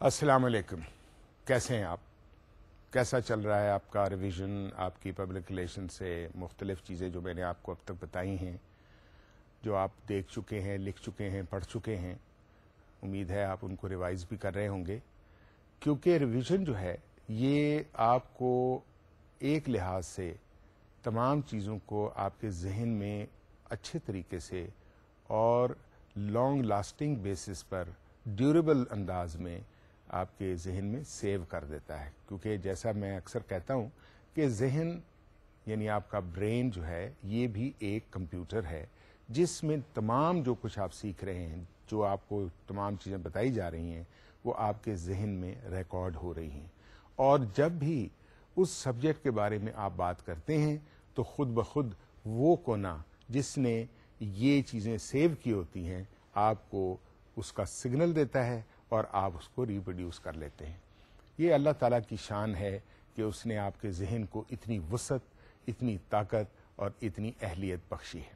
السلام علیکم. کیسے ہیں آپ؟ کیسا چل رہا ہے آپ کا ریویژن؟ آپ کی پبلک ریلیشن سے مختلف چیزیں جو میں نے آپ کو اب تک بتائی ہیں، جو آپ دیکھ چکے ہیں، لکھ چکے ہیں، پڑھ چکے ہیں، امید ہے آپ ان کو ریوائز بھی کر رہے ہوں گے، کیونکہ ریویژن جو ہے یہ آپ کو ایک لحاظ سے تمام چیزوں کو آپ کے ذہن میں اچھے طریقے سے اور لانگ لاسٹنگ بیسس پر ڈیوریبل انداز میں آپ کے ذہن میں سیو کر دیتا ہے. کیونکہ جیسا میں اکثر کہتا ہوں کہ ذہن یعنی آپ کا برین جو ہے یہ بھی ایک کمپیوٹر ہے جس میں تمام جو کچھ آپ سیکھ رہے ہیں، جو آپ کو تمام چیزیں بتائی جا رہی ہیں، وہ آپ کے ذہن میں ریکارڈ ہو رہی ہیں. اور جب بھی اس سبجیکٹ کے بارے میں آپ بات کرتے ہیں تو خود بخود وہ کونا جس نے یہ چیزیں سیو کی ہوتی ہیں آپ کو اس کا سگنل دیتا ہے اور آپ اس کو ریپروڈیوس کر لیتے ہیں. یہ اللہ تعالیٰ کی شان ہے کہ اس نے آپ کے ذہن کو اتنی وسعت، اتنی طاقت اور اتنی اہلیت بخشی ہے.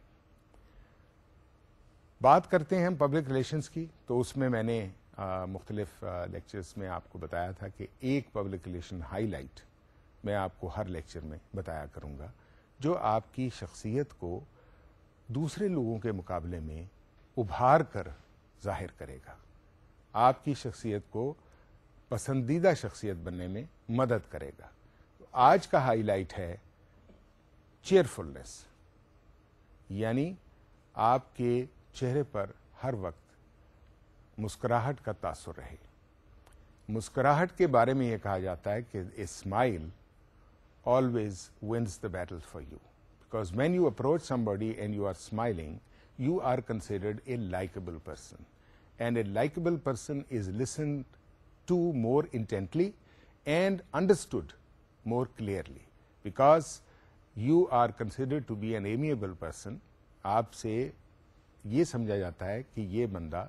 بات کرتے ہیں ہم پبلک ریلیشنز کی، تو اس میں میں نے مختلف لیکچرز میں آپ کو بتایا تھا کہ ایک پبلک ریلیشن ہائی لائٹ میں آپ کو ہر لیکچر میں بتایا کروں گا جو آپ کی شخصیت کو دوسرے لوگوں کے مقابلے میں ابھار کر ظاہر کرے گا، آپ کی شخصیت کو پسندیدہ شخصیت بننے میں مدد کرے گا. تو آج کا ہائی لائٹ ہے چیئرفلنس، یعنی آپ کے چہرے پر ہر وقت مسکراہٹ کا تاثر رہے. مسکراہٹ کے بارے میں یہ کہا جاتا ہے کہ a smile always wins the battle for you, because when you approach somebody and you are smiling, you are considered a likable person, and a likable person is listened to more intently and understood more clearly, because you are considered to be an amiable person. آپ سے یہ سمجھا جاتا ہے کہ یہ بندہ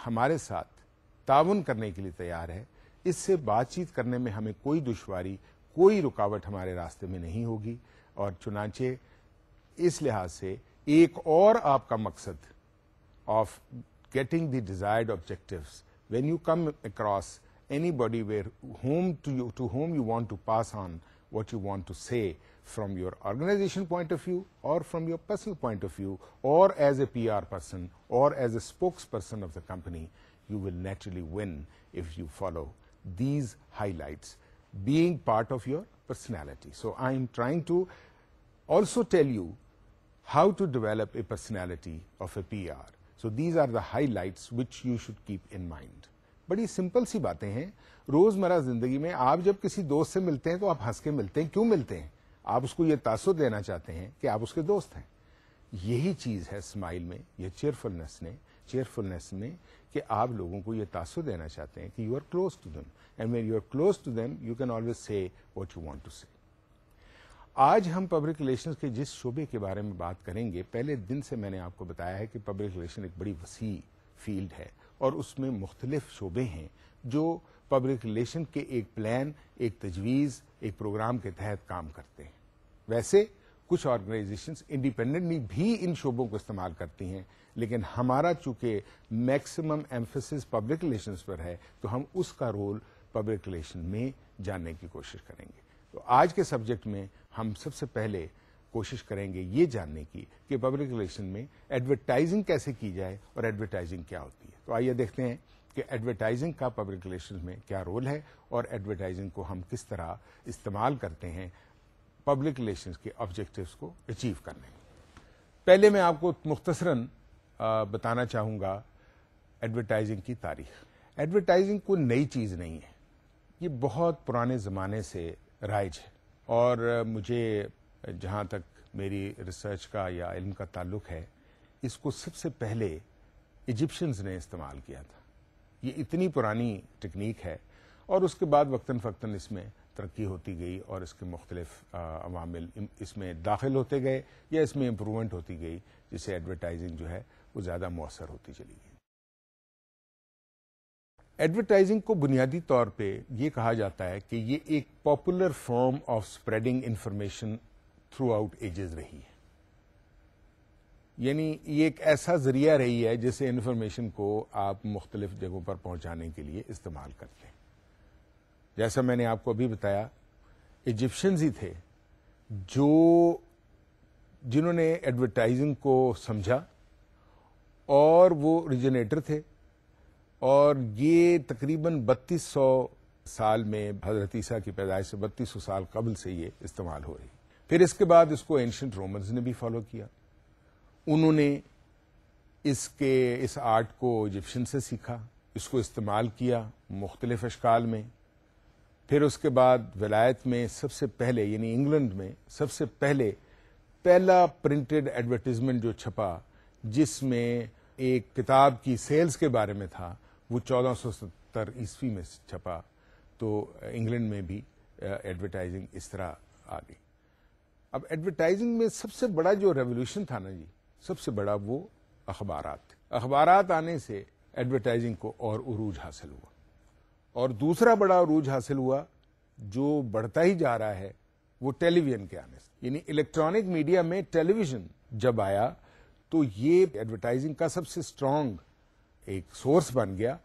ہمارے ساتھ تعاون کرنے کے لیے تیار ہے، اس سے بات چیت کرنے میں ہمیں کوئی دشواری، کوئی رکاوٹ ہمارے راستے میں نہیں ہوگی. اور چنانچہ اس لحاظ سے ایک اور آپ کا مقصد of getting the desired objectives when you come across anybody to whom you want to pass on what you want to say from your organization point of view or from your personal point of view or as a PR person or as a spokesperson of the company, you will naturally win if you follow these highlights being part of your personality. So I am trying to also tell you how to develop a personality of a PR. So these are the highlights which you should keep in mind. بڑی simple سی باتیں ہیں. روزمرہ زندگی میں آپ جب کسی دوست سے ملتے ہیں تو آپ ہنس کے ملتے ہیں. کیوں ملتے ہیں؟ آپ اس کو یہ تاثر دینا چاہتے ہیں کہ آپ اس کے دوست ہیں. یہی چیز ہے اسمائل میں، یہ چیئرفلنس میں کہ آپ لوگوں کو یہ تاثر دینا چاہتے ہیں کہ you are close to them, and when you are close to them you can always say what you want to say. آج ہم پبلک ریلیشنز کے جس شعبے کے بارے میں بات کریں گے، پہلے دن سے میں نے آپ کو بتایا ہے کہ پبلک ریلیشن ایک بڑی وسیع فیلڈ ہے اور اس میں مختلف شعبے ہیں جو پبلک ریلیشن کے ایک پلان، ایک تجویز، ایک پروگرام کے تحت کام کرتے ہیں. ویسے کچھ آرگنائزیشنز انڈیپینڈنٹلی بھی ان شعبوں کو استعمال کرتی ہیں، لیکن ہمارا چونکہ میکسیمم ایمفیسس پبلک ریلیشنز پر ہے تو ہم اس کا رول پبلک ریلیشن میں جاننے کی کوشش کریں گے. تو آج کے سبجیکٹ میں ہم سب سے پہلے کوشش کریں گے یہ جاننے کی کہ پبلک ریلیشن میں ایڈورٹائزنگ کیسے کی جائے اور ایڈورٹائزنگ کیا ہوتی ہے. تو آئیے دیکھتے ہیں کہ ایڈورٹائزنگ کا پبلک ریلیشن میں کیا رول ہے اور ایڈورٹائزنگ کو ہم کس طرح استعمال کرتے ہیں پبلک ریلیشنز کے آبجیکٹیوز کو اچیو کرنے میں. پہلے میں آپ کو مختصراً بتانا چاہوں گا ایڈورٹائزنگ کی تاریخ. ایڈورٹائزنگ کوئی نئی چیز نہیں ہے، یہ بہت پرانے زمانے سے رائج ہے، اور مجھے جہاں تک میری ریسرچ کا یا علم کا تعلق ہے، اس کو سب سے پہلے ایجپشنز نے استعمال کیا تھا. یہ اتنی پرانی ٹیکنیک ہے اور اس کے بعد وقتاً فوقتاً اس میں ترقی ہوتی گئی اور اس کے مختلف عوامل اس میں داخل ہوتے گئے یا اس میں امپرومنٹ ہوتی گئی، جس سے ایڈورٹائزنگ جو ہے وہ زیادہ مؤثر ہوتی چلی گئی. ایڈورٹائزنگ کو بنیادی طور پہ یہ کہا جاتا ہے کہ یہ ایک popular form of spreading information throughout ages رہی ہے. یعنی یہ ایک ایسا ذریعہ رہی ہے جسے انفارمیشن کو آپ مختلف جگہوں پر پہنچانے کے لیے استعمال کرتے ہیں. جیسا میں نے آپ کو ابھی بتایا، ایجپشنز ہی تھے جنہوں نے ایڈورٹائزنگ کو سمجھا، اور وہ اوریجنیٹر تھے، اور یہ تقریباً 3200 سال میں، حضرت عیسیٰ کی پیدائش سے 3200 سال قبل سے یہ استعمال ہو رہی. پھر اس کے بعد اس کو اینشنٹ رومنز نے بھی فالو کیا. انہوں نے اس آرٹ کو ایجپشن سے سیکھا، اس کو استعمال کیا مختلف اشکال میں. پھر اس کے بعد ولایت میں سب سے پہلے، یعنی انگلینڈ میں سب سے پہلا پرنٹڈ ایڈورٹیزمنٹ جو چھپا، جس میں ایک کتاب کی سیلز کے بارے میں تھا، وہ 1470 عیسوی میں چھپا. تو انگلینڈ میں بھی ایڈورٹائزنگ اس طرح آ گئی. اب ایڈورٹائزنگ میں سب سے بڑا جو ریولیوشن تھا نا جی، سب سے بڑا وہ اخبارات. اخبارات آنے سے ایڈورٹائزنگ کو اور عروج حاصل ہوا. اور دوسرا بڑا عروج حاصل ہوا جو بڑھتا ہی جا رہا ہے، وہ ٹیلی ویژن کے آنے سے. یعنی الیکٹرانک میڈیا میں ٹیلی ویژن جب آیا تو یہ ایڈورٹائزنگ کا سب سے اسٹرانگ ایک سورس بن گیا.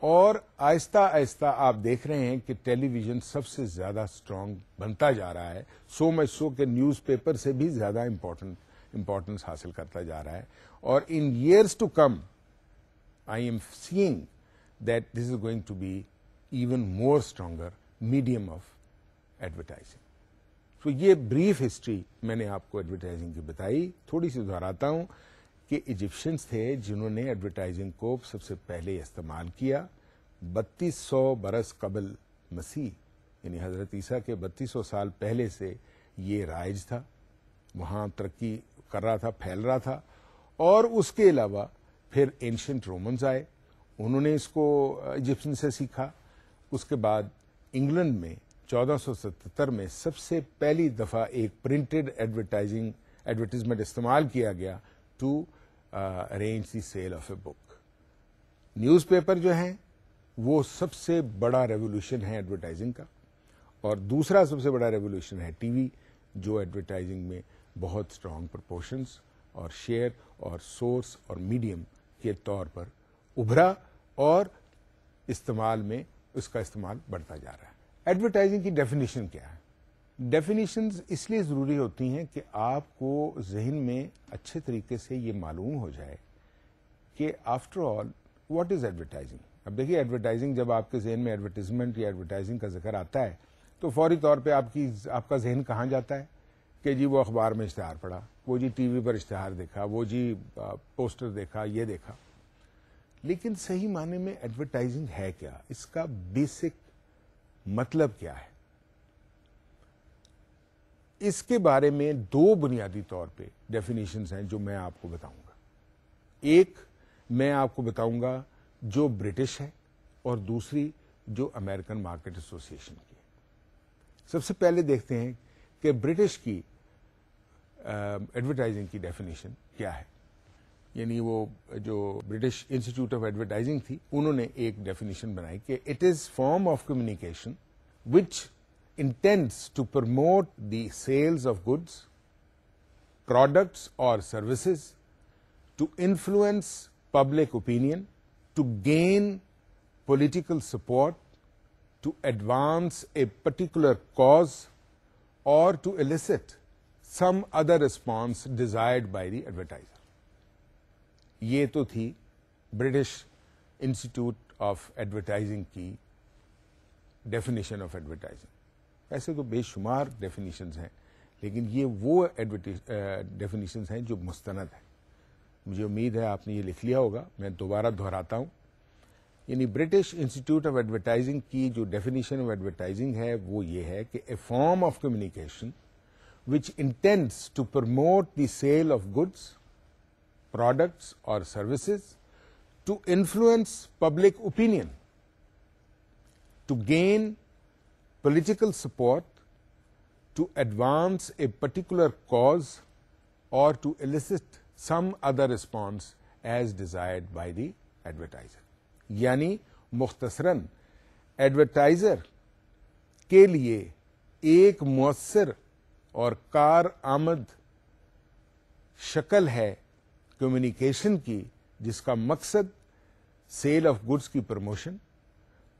اور آہستہ آہستہ آپ دیکھ رہے ہیں کہ ٹیلی ویژن سب سے زیادہ اسٹرانگ بنتا جا رہا ہے. سو مچ سو کہ نیوز پیپر سے بھی زیادہ امپورٹنس حاصل کرتا جا رہا ہے. اور in years to come I am seeing that this is going to be even more stronger medium of advertising. تو یہ بریف ہسٹری میں نے آپ کو ایڈورٹائزنگ کی بتائی. تھوڑی سی دہراتا ہوں کہ ایجپشنز تھے جنہوں نے ایڈورٹائزنگ کو سب سے پہلے استعمال کیا. 3200 برس قبل مسیح، یعنی حضرت عیسیٰ کے 3200 سال پہلے سے یہ رائج تھا، وہاں ترقی کر رہا تھا، پھیل رہا تھا. اور اس کے علاوہ پھر اینشنٹ رومنز آئے، انہوں نے اس کو ایجپشن سے سیکھا. اس کے بعد انگلینڈ میں 1477 میں سب سے پہلی دفعہ ایک پرنٹڈ ایڈورٹیزمنٹ استعمال کیا گیا to arrange the sale of a book. Newspaper جو ہیں وہ سب سے بڑا ریولیوشن ہے ایڈورٹائزنگ کا. اور دوسرا سب سے بڑا ریولیوشن ہے ٹی وی، جو ایڈورٹائزنگ میں بہت اسٹرانگ پرپورشنز اور شیئر اور سورس اور میڈیم کے طور پر ابھرا، اور استعمال میں اس کا استعمال بڑھتا جا رہا ہے. ایڈورٹائزنگ کی ڈیفینیشن کیا ہے؟ ڈیفینیشنز اس لیے ضروری ہوتی ہیں کہ آپ کو ذہن میں اچھے طریقے سے یہ معلوم ہو جائے کہ after all what is advertising. اب دیکھیے، ایڈورٹائزنگ جب آپ کے ذہن میں ایڈورٹیزمنٹ یا ایڈورٹائزنگ کا ذکر آتا ہے تو فوری طور پہ آپ کا ذہن کہاں جاتا ہے کہ جی وہ اخبار میں اشتہار پڑا، وہ جی ٹی وی پر اشتہار دیکھا، وہ جی پوسٹر دیکھا، یہ دیکھا. لیکن صحیح معنی میں ایڈورٹائزنگ ہے کیا؟ اس کا بیسک مطلب کیا ہے؟ اس کے بارے میں دو بنیادی طور پہ ڈیفینیشنز ہیں جو میں آپ کو بتاؤں گا. ایک میں آپ کو بتاؤں گا جو برٹش ہے، اور دوسری جو امریکن مارکیٹ ایسوسی ایشن کی. سب سے پہلے دیکھتے ہیں کہ برٹش کی ایڈورٹائزنگ کی ڈیفینیشن کیا ہے. یعنی وہ جو برٹش انسٹیٹیوٹ آف ایڈورٹائزنگ تھی، انہوں نے ایک ڈیفینیشن بنائی کہ it is form of communication which intends to promote the sales of goods, products or services, to influence public opinion, to gain political support, to advance a particular cause, or to elicit some other response desired by the advertiser. یہ تو تھی British institute of advertising کی definition of advertising. ایسے تو بے شمار definitions ہیں، لیکن یہ وہ ڈیفینیشنز ہیں جو مستند ہیں. مجھے امید ہے آپ نے یہ لکھ لیا ہوگا، میں دوبارہ دہراتا ہوں. یعنی برٹش انسٹیٹیوٹ آف ایڈورٹائزنگ کی جو ڈیفینیشن آف ایڈورٹائزنگ ہے وہ یہ ہے کہ a form of communication which intends to promote the sale of goods, products اور services, to influence public opinion, to gain political support, to advance a particular cause, or to elicit some other response as desired by the advertiser. یعنی مختصراً advertiser کے لیے ایک مؤثر اور کارآمد شکل ہے کمیونیکیشن کی جس کا مقصد سیل آف گڈس کی پروموشن،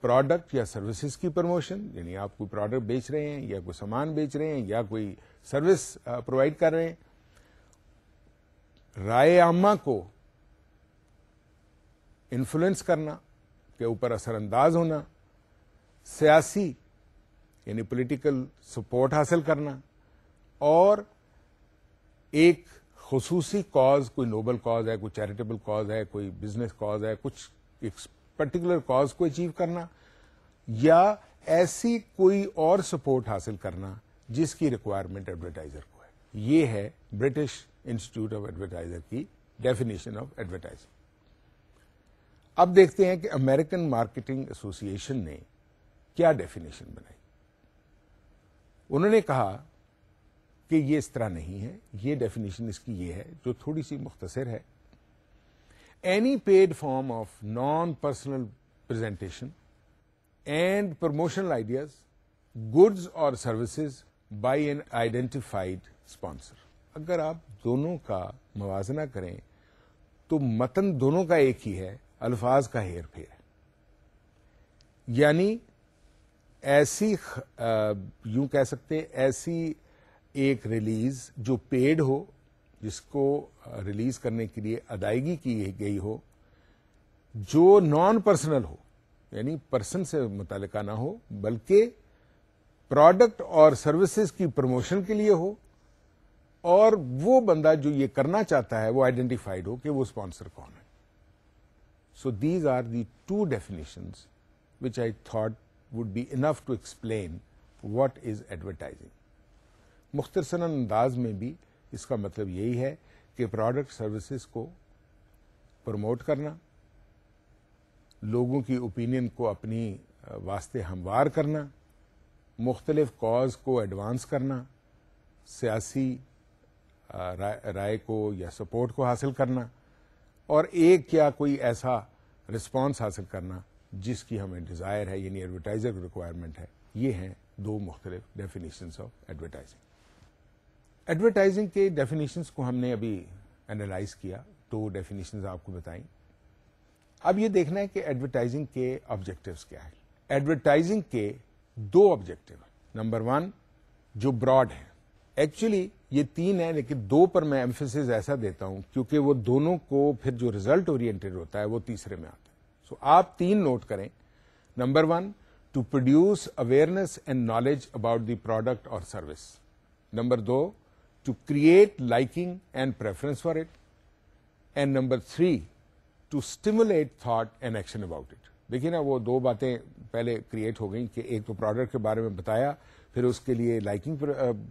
پروڈکٹ یا سروسز کی پروموشن، یعنی آپ کوئی پروڈکٹ بیچ رہے ہیں یا کوئی سامان بیچ رہے ہیں یا کوئی سروس پرووائڈ کر رہے ہیں، رائے عامہ کو انفلوئنس کرنا، کے اوپر اثر انداز ہونا، سیاسی یعنی پولیٹیکل سپورٹ حاصل کرنا، اور ایک خصوصی کاز، کوئی نوبل کاز ہے، کوئی چیریٹیبل کاز ہے، کوئی بزنس کاز ہے، کچھ ایک پرٹیکولر کاز کو اچیو کرنا، یا ایسی کوئی اور سپورٹ حاصل کرنا جس کی ریکوائرمنٹ ایڈورٹائزر کو ہے. یہ ہے برٹش انسٹیٹیوٹ آف ایڈورٹائزر کی ڈیفینیشن آف ایڈورٹائزنگ. اب دیکھتے ہیں کہ امریکن مارکیٹنگ ایسوسی ایشن نے کیا ڈیفینیشن بنائی. انہوں نے کہا کہ یہ اس طرح نہیں ہے، یہ ڈیفینیشن اس کی یہ ہے جو تھوڑی سی مختصر ہے. Any paid form of non personal presentation and promotional ideas, goods اور services by an identified sponsor. اگر آپ دونوں کا موازنہ کریں تو متن دونوں کا ایک ہی ہے، الفاظ کا ہیر پھیر ہے. یعنی ایسی یوں کہہ سکتے ایسی ایک ریلیز جو پیڈ ہو، جس کو ریلیز کرنے کے لیے ادائیگی کی گئی ہو، جو نان پرسنل ہو، یعنی پرسن سے متعلقہ نہ ہو بلکہ پروڈکٹ اور سروسز کی پروموشن کے لیے ہو، اور وہ بندہ جو یہ کرنا چاہتا ہے وہ آئیڈینٹیفائڈ ہو کہ وہ اسپانسر کون ہے. So these are the two definitions which I thought would be enough to explain what is advertising. مختصراً انداز میں بھی اس کا مطلب یہی ہے کہ پروڈکٹ سروسز کو پروموٹ کرنا، لوگوں کی اوپینین کو اپنی واسطے ہموار کرنا، مختلف کاز کو ایڈوانس کرنا، سیاسی رائے کو یا سپورٹ کو حاصل کرنا، اور ایک یا کوئی ایسا رسپانس حاصل کرنا جس کی ہمیں ڈیزائر ہے، یعنی ایڈورٹائزر کی ریکوائرمنٹ ہے. یہ ہیں دو مختلف ڈیفینیشنز آف ایڈورٹائزنگ. ایڈورٹائزنگ کے ڈیفینیشنز کو ہم نے ابھی اینالائز کیا، دو ڈیفینیشنز آپ کو بتائیں. اب یہ دیکھنا ہے کہ ایڈورٹائزنگ کے آبجیکٹیوز کیا ہیں. ایڈورٹائزنگ کے دو آبجیکٹیو. نمبر 1 جو براڈ ہیں، ایکچولی یہ 3 ہیں لیکن 2 پر میں ایمفیسس ایسا دیتا ہوں کیونکہ وہ دونوں کو پھر جو ریزلٹ اورینٹڈ ہوتا ہے وہ تیسرے میں آتا ہے. سو آپ 3 نوٹ کریں. Number 1 to produce awareness and knowledge about the product اور service. Number 2 to create liking and preference for it. And number 3 to stimulate thought and action about it. دیکھیے نا، وہ 2 باتیں پہلے کریٹ ہو گئیں کہ ایک تو پروڈکٹ کے بارے میں بتایا، پھر اس کے لیے لائکنگ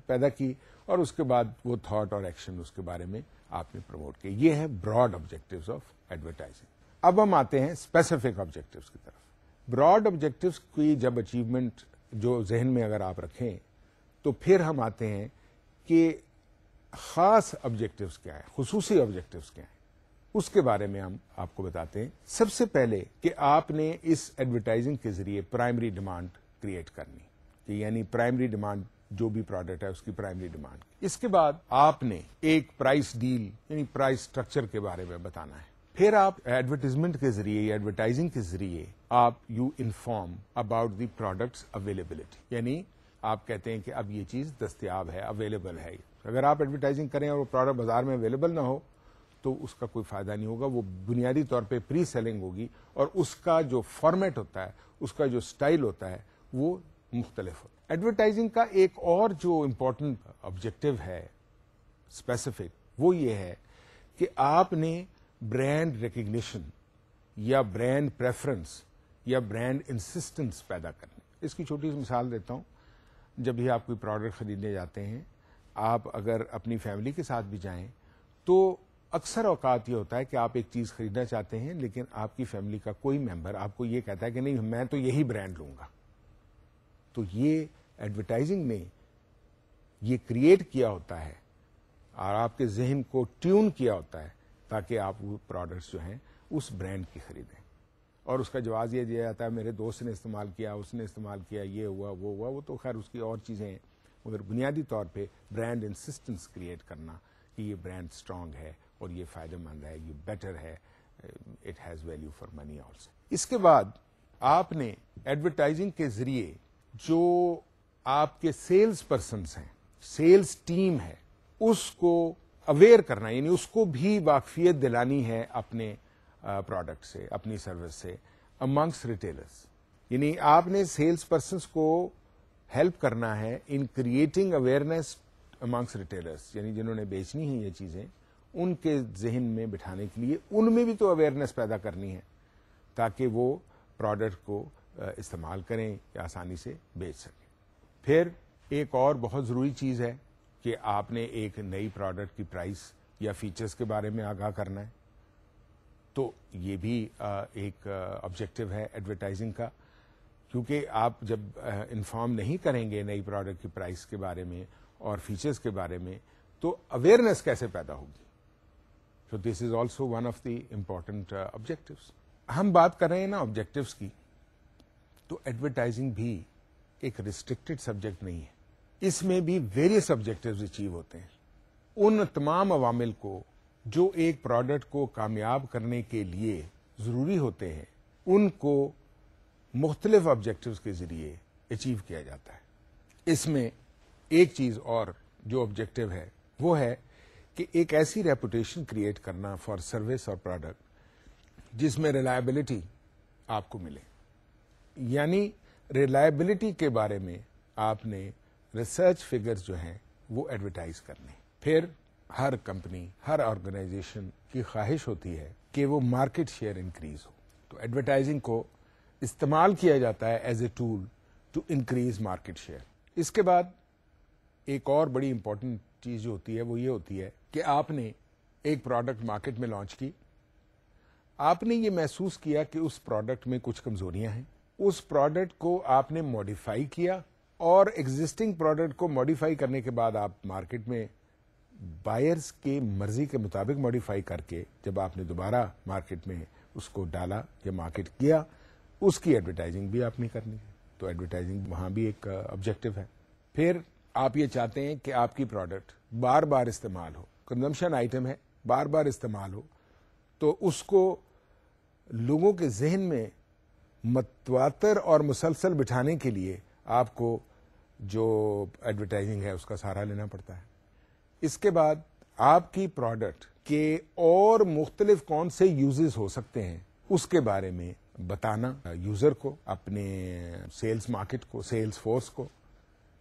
پیدا کی، اور اس کے بعد وہ تھاٹ اور ایکشن اس کے بارے میں آپ نے پروموٹ کیا. یہ ہے براڈ آبجیکٹیوز آف ایڈورٹائزنگ. اب ہم آتے ہیں اسپیسیفک آبجیکٹیوز کی طرف. براڈ آبجیکٹیوز کی جب اچیومنٹ جو ذہن میں اگر آپ رکھیں تو پھر ہم آتے ہیں کہ خاص آبجیکٹیوز کیا ہیں، خصوصی آبجیکٹیوز کیا ہیں، اس کے بارے میں ہم آپ کو بتاتے ہیں. سب سے پہلے کہ آپ نے اس ایڈورٹائزنگ کے ذریعے پرائمری ڈیمانڈ کریٹ کرنی، کہ یعنی پرائمری ڈیمانڈ جو بھی پروڈکٹ ہے اس کی پرائمری ڈیمانڈ. اس کے بعد آپ نے ایک پرائس ڈیل یعنی پرائس سٹرکچر کے بارے میں بتانا ہے. پھر آپ ایڈورٹائزمنٹ کے ذریعے یا ایڈورٹائزنگ کے ذریعے آپ you inform about the products availability, یعنی آپ کہتے ہیں کہ اب یہ چیز دستیاب ہے، اویلیبل ہے. اگر آپ ایڈورٹائزنگ کریں اور وہ پروڈکٹ بازار میں اویلیبل نہ ہو تو اس کا کوئی فائدہ نہیں ہوگا. وہ بنیادی طور پہ پری سیلنگ ہوگی، اور اس کا جو فارمیٹ ہوتا ہے، اس کا جو سٹائل ہوتا ہے وہ مختلف ہوتا ہے. ایڈورٹائزنگ کا ایک اور جو امپورٹنٹ آبجیکٹو ہے اسپیسیفک، وہ یہ ہے کہ آپ نے برانڈ ریکگنیشن یا برانڈ پریفرنس یا برانڈ انسسٹنس پیدا کرنی. اس کی چھوٹی سی مثال دیتا ہوں. جب بھی آپ کوئی پروڈکٹ خریدنے جاتے ہیں، آپ اگر اپنی فیملی کے ساتھ بھی جائیں تو اکثر اوقات یہ ہوتا ہے کہ آپ ایک چیز خریدنا چاہتے ہیں لیکن آپ کی فیملی کا کوئی ممبر آپ کو یہ کہتا ہے کہ نہیں میں تو یہی برانڈ لوں گا. تو یہ ایڈورٹائزنگ نے یہ کریٹ کیا ہوتا ہے اور آپ کے ذہن کو ٹیون کیا ہوتا ہے تاکہ آپ وہ پروڈکٹس جو ہیں اس برانڈ کی خریدیں. اور اس کا جواز یہ دیا جاتا ہے میرے دوست نے استعمال کیا، اس نے استعمال کیا، یہ ہوا وہ ہوا. وہ تو خیر اس کی اور چیزیں ہیں، مگر بنیادی طور پہ برانڈ انسسٹنس کریٹ کرنا کہ یہ برانڈ اسٹرانگ ہے اور یہ فائدہ مند ہے, یہ بیٹر ہے, it has value for money also. اس کے بعد آپ نے ایڈورٹائزنگ کے ذریعے جو آپ کے سیلز پرسنس ہیں, سیلز ٹیم ہے, اس کو اویئر کرنا, یعنی اس کو بھی واقفیت دلانی ہے اپنے پروڈکٹ سے, اپنی سروس سے امانگس ریٹیلرز. یعنی آپ نے سیلز پرسنس کو ہیلپ کرنا ہے in creating awareness amongst retailers, یعنی جنہوں نے بیچنی ہیں یہ چیزیں, ان کے ذہن میں بٹھانے کے لیے ان میں بھی تو اویئرنیس پیدا کرنی ہے تاکہ وہ پروڈکٹ کو استعمال کریں یا آسانی سے بیچ سکیں. پھر ایک اور بہت ضروری چیز ہے کہ آپ نے ایک نئی پروڈکٹ کی پرائس یا فیچرز کے بارے میں آگاہ کرنا ہے. تو یہ بھی ایک آبجیکٹو ہے ایڈورٹائزنگ کا, کیونکہ آپ جب انفارم نہیں کریں گے نئی پروڈکٹ کی پرائس کے بارے میں اور فیچرز کے بارے میں تو اویئرنیس کیسے پیدا ہوگی. So this is also one of the important objectives. ہم بات کر رہے ہیں نا آبجیکٹوز کی, تو ایڈورٹائزنگ بھی ایک ریسٹرکٹڈ سبجیکٹ نہیں ہے, اس میں بھی ویریس آبجیکٹوز اچیو ہوتے ہیں. ان تمام عوامل کو جو ایک پروڈکٹ کو کامیاب کرنے کے لیے ضروری ہوتے ہیں ان کو مختلف آبجیکٹوز کے ذریعے اچیو کیا جاتا ہے. اس میں ایک چیز اور جو آبجیکٹو ہے وہ ہے کہ ایک ایسی ریپوٹیشن کریٹ کرنا فار سروس اور پروڈکٹ جس میں ریلائبلٹی آپ کو ملے. یعنی ریلائبلٹی کے بارے میں آپ نے ریسرچ فگرز جو ہیں وہ ایڈورٹائز کرنے. پھر ہر کمپنی, ہر آرگنائزیشن کی خواہش ہوتی ہے کہ وہ مارکیٹ شیئر انکریز ہو, تو ایڈورٹائزنگ کو استعمال کیا جاتا ہے as a tool to increase market share. اس کے بعد ایک اور بڑی امپورٹنٹ چیز جو ہوتی ہے وہ یہ ہوتی ہے کہ آپ نے ایک پروڈکٹ مارکیٹ میں لانچ کی, آپ نے یہ محسوس کیا کہ اس پروڈکٹ میں کچھ کمزوریاں ہیں, اس پروڈکٹ کو آپ نے ماڈیفائی کیا اور ایگزسٹنگ پروڈکٹ کو ماڈیفائی کرنے کے بعد آپ مارکیٹ میں بائرز کے مرضی کے مطابق ماڈیفائی کر کے جب آپ نے دوبارہ مارکیٹ میں اس کو ڈالا یا مارکیٹ کیا, اس کی ایڈورٹائزنگ بھی آپ نے کرنی ہے. تو ایڈورٹائزنگ وہاں بھی ایک آبجیکٹو ہے. پھر آپ یہ چاہتے ہیں کہ آپ کی پروڈکٹ بار بار استعمال ہو, کنزمپشن آئٹم ہے, بار بار استعمال ہو, تو اس کو لوگوں کے ذہن میں متواتر اور مسلسل بٹھانے کے لیے آپ کو جو ایڈورٹائزنگ ہے اس کا سہارا لینا پڑتا ہے. اس کے بعد آپ کی پروڈکٹ کے اور مختلف کون سے یوزز ہو سکتے ہیں اس کے بارے میں بتانا یوزر کو, اپنے سیلز مارکیٹ کو, سیلز فورس کو.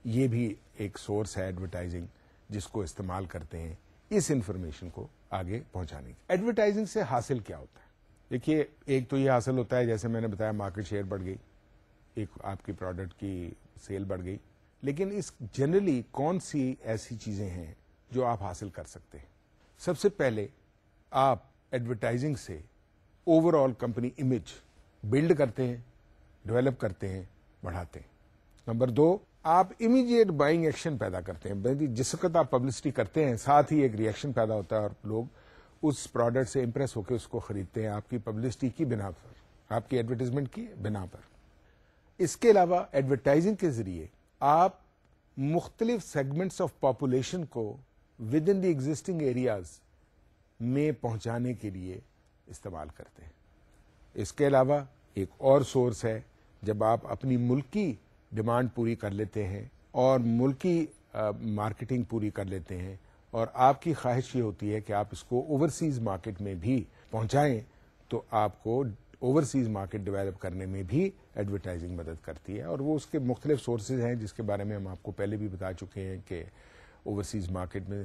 یہ بھی ایک سورس ہے ایڈورٹائزنگ جس کو استعمال کرتے ہیں اس انفارمیشن کو آگے پہنچانے کی. ایڈورٹائزنگ سے حاصل کیا ہوتا ہے؟ دیکھیے, ایک تو یہ حاصل ہوتا ہے جیسے میں نے بتایا مارکیٹ شیئر بڑھ گئی, ایک آپ کی پروڈکٹ کی سیل بڑھ گئی. لیکن اس جنرلی کون سی ایسی چیزیں ہیں جو آپ حاصل کر سکتے ہیں؟ سب سے پہلے آپ ایڈورٹائزنگ سے overall company image build کرتے ہیں, ڈیولپ کرتے ہیں, بڑھاتے ہیں. نمبر 2, آپ امیڈیٹ بائنگ ایکشن پیدا کرتے ہیں. جس وقت آپ پبلسٹی کرتے ہیں ساتھ ہی ایک ریئیکشن پیدا ہوتا ہے اور لوگ اس پروڈکٹ سے امپریس ہو کے اس کو خریدتے ہیں آپ کی پبلسٹی کی بنا پر, آپ کی ایڈورٹائزمنٹ کی بنا پر. اس کے علاوہ ایڈورٹائزنگ کے ذریعے آپ مختلف سیگمنٹس آف پاپولیشن کو with in the existing areas میں پہنچانے کے لیے استعمال کرتے ہیں. اس کے علاوہ ایک اور سورس ہے جب آپ اپنی ملکی ڈیمانڈ پوری کر لیتے ہیں اور ملکی مارکیٹنگ پوری کر لیتے ہیں اور آپ کی خواہش یہ ہوتی ہے کہ آپ اس کو اوورسیز مارکیٹ میں بھی پہنچائیں, تو آپ کو اوورسیز مارکیٹ ڈیولپ کرنے میں بھی ایڈورٹائزنگ مدد کرتی ہے. اور وہ اس کے مختلف سورسز ہیں جس کے بارے میں ہم آپ کو پہلے بھی بتا چکے ہیں کہ اوورسیز مارکیٹ میں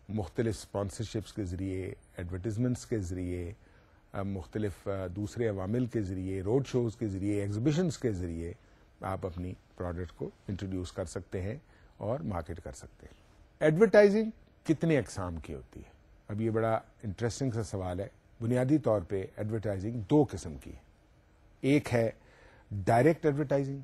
مختلف اسپانسرشپس کے ذریعے, ایڈورٹیزمنٹس کے ذریعے, مختلف دوسرے عوامل کے ذریعے, روڈ شوز کے ذریعے, ایگزیبیشنز کے ذریعے آپ اپنی پروڈکٹ کو انٹروڈیوس کر سکتے ہیں اور مارکیٹ کر سکتے ہیں. ایڈورٹائزنگ کتنے اقسام کی ہوتی ہے؟ اب یہ بڑا انٹرسٹنگ سا سوال ہے. بنیادی طور پہ ایڈورٹائزنگ 2 قسم کی ہے. ایک ہے ڈائریکٹ ایڈورٹائزنگ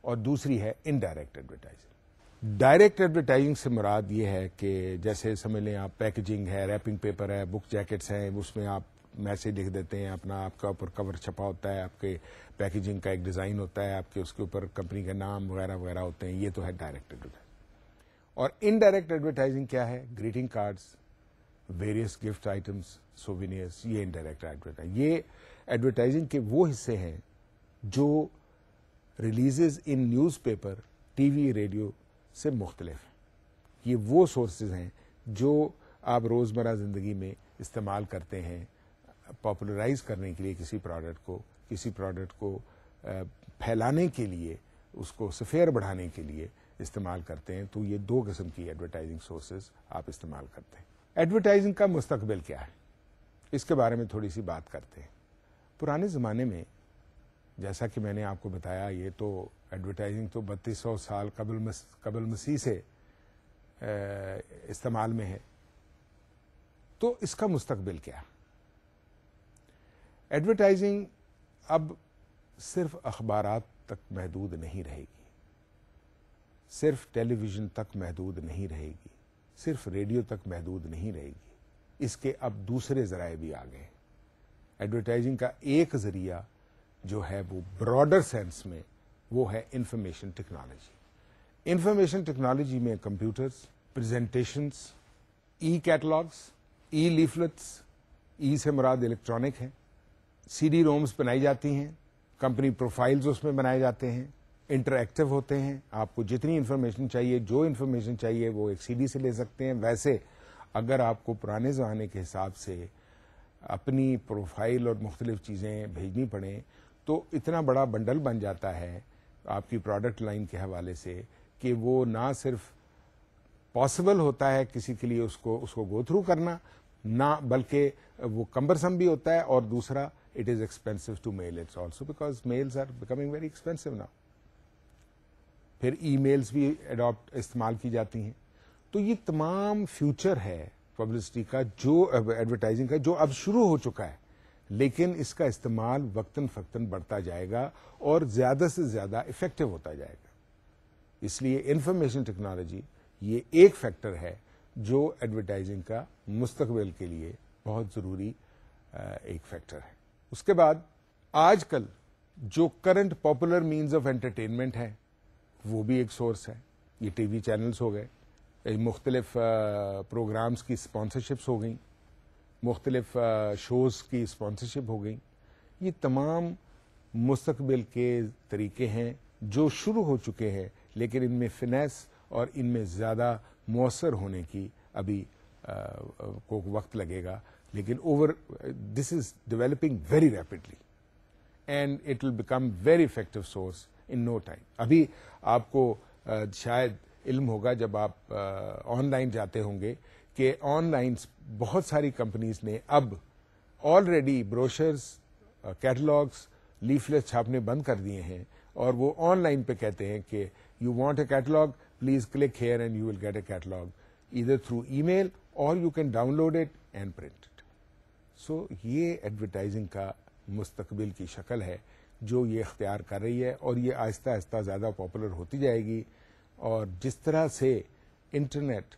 اور دوسری ہے انڈائریکٹ ایڈورٹائزنگ. ڈائریکٹ ایڈورٹائزنگ سے مراد یہ ہے کہ جیسے سمجھ لیں آپ پیکیجنگ ہے, ریپنگ پیپر ہے, بک جیکٹس ہیں, اس میں آپ میسج لکھ دیتے ہیں اپنا, آپ کا اوپر کور چھپا ہوتا ہے, آپ کے پیکیجنگ کا ایک ڈیزائن ہوتا ہے, آپ کے اس کے اوپر کمپنی کا نام وغیرہ وغیرہ ہوتے ہیں. یہ تو ہے ڈائریکٹ ایڈورٹائزنگ. اور انڈائریکٹ ایڈورٹائزنگ کیا ہے؟ Greeting cards, various gift items, souvenirs, یہ انڈائریکٹ ایڈورٹائزنگ. یہ ایڈورٹائزنگ کے وہ حصے ہیں جو releases in newspaper, T V, radio سے مختلف ہیں. یہ وہ سورسز ہیں جو آپ روزمرہ زندگی میں استعمال کرتے ہیں پاپولرائز کرنے کے لیے کسی پروڈکٹ کو پھیلانے کے لیے، اس کو سفیر بڑھانے کے لیے استعمال کرتے ہیں. تو یہ دو قسم کی ایڈورٹائزنگ سورسز آپ استعمال کرتے ہیں. ایڈورٹائزنگ کا مستقبل کیا ہے، اس کے بارے میں تھوڑی سی بات کرتے ہیں. پرانے زمانے میں جیسا کہ میں نے آپ کو بتایا، یہ تو ایڈورٹائزنگ تو 3200 سال قبل مسیح سے استعمال میں ہے. تو اس کا مستقبل کیا؟ ایڈورٹائزنگ اب صرف اخبارات تک محدود نہیں رہے گی، صرف ٹیلی ویژن تک محدود نہیں رہے گی، صرف ریڈیو تک محدود نہیں رہے گی. اس کے اب دوسرے ذرائع بھی آ گئے. ایڈورٹائزنگ کا ایک ذریعہ جو ہے وہ براڈر سینس میں وہ ہے انفارمیشن ٹیکنالوجی. انفارمیشن ٹیکنالوجی میں کمپیوٹرز، پریزنٹیشنز، ای کیٹلاگز، ای لیفلٹس، ای سے مراد الیکٹرانک ہے، سی ڈی رومز بنائی جاتی ہیں، کمپنی پروفائلز اس میں بنائے جاتے ہیں، انٹر-ایکٹیو ہوتے ہیں. آپ کو جتنی انفارمیشن چاہیے، جو انفارمیشن چاہیے وہ ایک سی ڈی سے لے سکتے ہیں. ویسے اگر آپ کو پرانے زمانے کے حساب سے اپنی پروفائل اور مختلف چیزیں بھیجنی پڑیں تو اتنا بڑا بنڈل بن جاتا ہے آپ کی پروڈکٹ لائن کے حوالے سے کہ وہ نہ صرف پاسبل ہوتا ہے کسی کے لیے اس کو گو تھرو کرنا، نہ بلکہ وہ کمبرسم بھی ہوتا ہے، اور دوسرا it is expensive to mail it's also because mails are becoming very expensive now. پھر ای میلز بھی استعمال کی جاتی ہیں. تو یہ تمام فیوچر ہے پبلسٹی کا، جو ایڈورٹائزنگ کا، جو اب شروع ہو چکا ہے، لیکن اس کا استعمال وقتاً فوقتاً بڑھتا جائے گا اور زیادہ سے زیادہ افیکٹو ہوتا جائے گا. اس لیے انفارمیشن ٹیکنالوجی یہ ایک فیکٹر ہے جو ایڈورٹائزنگ کا مستقبل کے لیے بہت ضروری ایک فیکٹر ہے. اس کے بعد آج کل جو current popular means of entertainment ہے وہ بھی ایک سورس ہے. یہ ٹی وی چینلز ہو گئے، مختلف پروگرامز کی اسپانسرشپس ہو گئیں، مختلف شوز کی اسپانسرشپ ہو گئی. یہ تمام مستقبل کے طریقے ہیں جو شروع ہو چکے ہیں، لیکن ان میں فنیس اور ان میں زیادہ مؤثر ہونے کی ابھی کو وقت لگے گا. لیکن this is developing very rapidly and it will become very effective source in no time. ابھی آپ کو شاید علم ہوگا جب آپ آن لائن جاتے ہوں گے کہ آن لائن بہت ساری کمپنیز نے اب آلریڈی بروشرز، کیٹلاگز، لیفلیٹ چھاپنے بند کر دیے ہیں، اور وہ آن لائن پہ کہتے ہیں کہ you want a catalogue, please click here and you will get a catalogue either through email اور you can download it and print it. So یہ ایڈورٹائزنگ کا مستقبل کی شکل ہے جو یہ اختیار کر رہی ہے، اور یہ آہستہ آہستہ زیادہ پاپولر ہوتی جائے گی. اور جس طرح سے انٹرنیٹ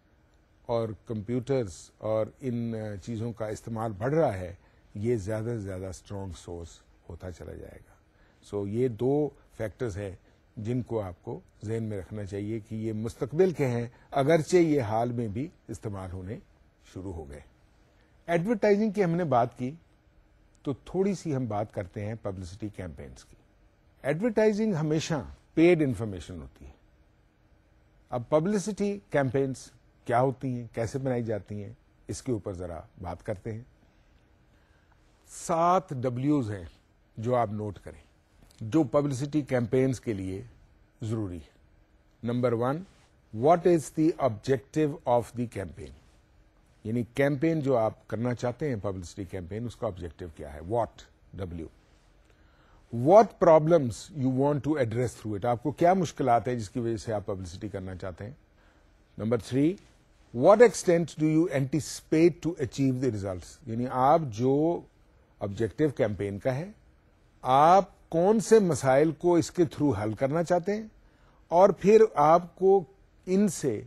اور کمپیوٹرز اور ان چیزوں کا استعمال بڑھ رہا ہے، یہ زیادہ سے زیادہ اسٹرانگ سورس ہوتا چلا جائے گا. سو یہ دو فیکٹرز ہیں جن کو آپ کو ذہن میں رکھنا چاہیے کہ یہ مستقبل کے ہیں، اگرچہ یہ حال میں بھی استعمال ہونے شروع ہو گئے. ایڈورٹائزنگ کی ہم نے بات کی، تو تھوڑی سی ہم بات کرتے ہیں پبلسٹی کیمپینز کی. ایڈورٹائزنگ ہمیشہ پیڈ انفارمیشن ہوتی ہے. اب پبلسٹی کیمپینز کیا ہوتی ہیں، کیسے بنائی جاتی ہیں، اس کے اوپر ذرا بات کرتے ہیں. 7 ڈبلیوز ہیں جو آپ نوٹ کریں جو پبلسٹی کیمپینز کے لیے ضروری ہے. Number 1، what is the objective of the campaign, یعنی کیمپین جو آپ کرنا چاہتے ہیں پبلسٹی کیمپین، اس کا آبجیکٹو کیا ہے. What, W. What problems you want to address through it, آپ کو کیا مشکلات ہیں جس کی وجہ سے آپ پبلسٹی کرنا چاہتے ہیں. Number 3، what extent do you anticipate to achieve the results, یعنی آپ جو آبجیکٹو کیمپین کا ہے، آپ کون سے مسائل کو اس کے تھرو حل کرنا چاہتے ہیں، اور پھر آپ کو ان سے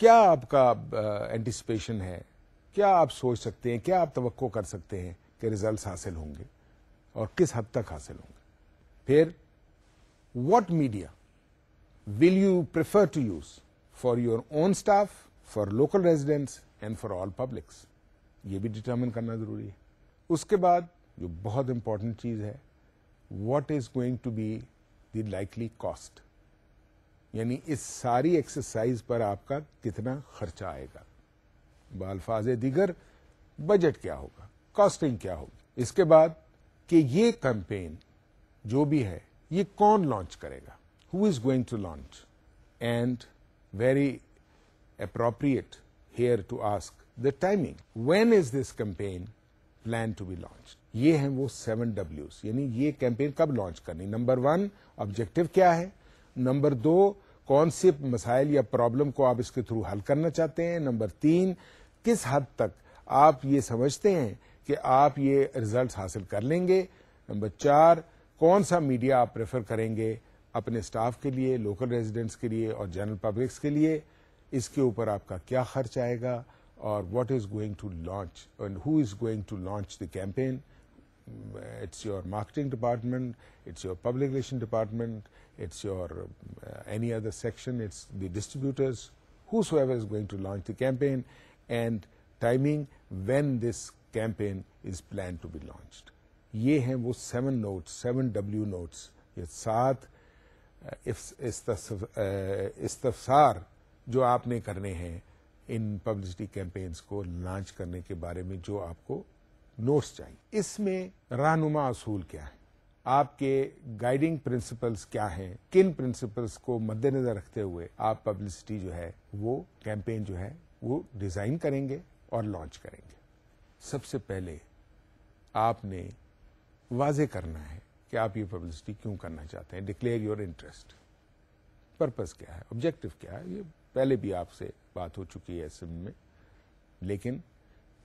کیا آپ کا اینٹیسپیشن ہے، کیا آپ سوچ سکتے ہیں، کیا آپ توقع کر سکتے ہیں کہ ریزلٹس حاصل ہوں گے اور کس حد تک حاصل ہوں گے. پھر what media will you prefer to use for your own staff, for local residents and for all publics. یہ بھی ڈٹرمن کرنا ضروری ہے. اس کے بعد جو بہت امپورٹنٹ چیز ہے, what is going to be the likely cost, یعنی اس ساری ایکسرسائز پر آپ کا کتنا خرچہ آئے گا. بالفاظ دیگر بجٹ کیا ہوگا, کاسٹنگ کیا ہوگی. اس کے بعد کہ یہ کیمپین جو بھی ہے یہ کون لانچ کرے گا, who is going to launch, and very appropriate here to ask the timing, when is this campaign plan to be launch. یہ ہیں وہ 7 Ws, یعنی یہ کیمپین کب لانچ کرنی. نمبر 1 آبجیکٹو کیا ہے, نمبر 2 کون سے مسائل یا پرابلم کو آپ اس کے تھرو حل کرنا چاہتے ہیں, نمبر 3 کس حد تک آپ یہ سمجھتے ہیں کہ آپ یہ ریزلٹس حاصل کر لیں گے, نمبر 4 کون سا میڈیا آپ پریفر کریں گے اپنے اسٹاف کے لیے, لوکل ریزیڈنٹس کے لیے اور جنرل پبلکس کے لیے, اس کے اوپر آپ کا کیا خرچ آئے گا, اور what is going to launch and who is going to launch the campaign. It's your marketing department, it's your public relation department, it's your any other section, it's the distributors, whosoever is going to launch the campaign, and timing when this campaign is planned to be launched. یہ ہیں وہ 7 notes, 7 W notes, یہ 7 استفسار جو آپ نے کرنے ہیں ان publicity campaigns کو لانچ کرنے کے بارے میں, جو آپ کو نوٹس چاہیے. اس میں رہنما اصول کیا ہے, آپ کے گائیڈنگ پرنسپلز کیا ہیں, کن پرنسپلز کو مد نظر رکھتے ہوئے آپ پبلسٹی جو ہے وہ کیمپین جو ہے وہ ڈیزائن کریں گے اور لانچ کریں گے. سب سے پہلے آپ نے واضح کرنا ہے کہ آپ یہ پبلسٹی کیوں کرنا چاہتے ہیں. ڈکلیئر یور انٹرسٹ, پرپز کیا ہے, آبجیکٹو کیا ہے. یہ پہلے بھی آپ سے بات ہو چکی ہے اسم میں, لیکن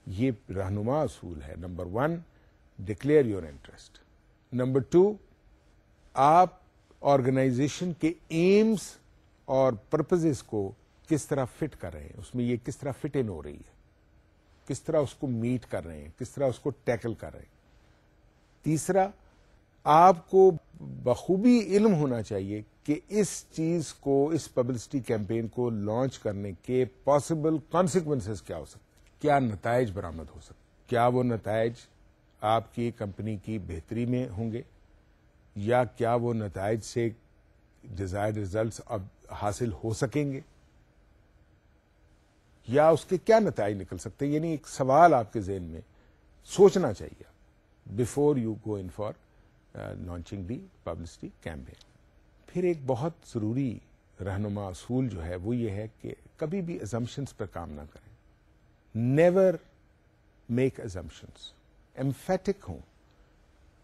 یہ رہنما اصول ہے. Number 1 declare your interest, number 2 آپ آرگنائزیشن کے ایمز اور پرپزز کو کس طرح فٹ کر رہے ہیں, اس میں یہ کس طرح فٹ ان ہو رہی ہے, کس طرح اس کو میٹ کر رہے ہیں, کس طرح اس کو ٹیکل کر رہے ہیں. تیسرا, آپ کو بخوبی علم ہونا چاہیے کہ اس چیز کو, اس پبلسٹی کیمپین کو لانچ کرنے کے پاسبل کانسیکوینسز کیا ہو سکتے, کیا نتائج برآمد ہو سکتے. کیا وہ نتائج آپ کی کمپنی کی بہتری میں ہوں گے, یا کیا وہ نتائج سے ڈیزائرڈ ریزلٹس اب حاصل ہو سکیں گے, یا اس کے کیا نتائج نکل سکتے ہیں. یعنی ایک سوال آپ کے ذہن میں سوچنا چاہیے before you go in for launching the publicity campaign. پھر ایک بہت ضروری رہنما اصول جو ہے وہ یہ ہے کہ کبھی بھی assumptions پر کام نہ کریں. Never make assumptions. ایمفیٹک ہوں.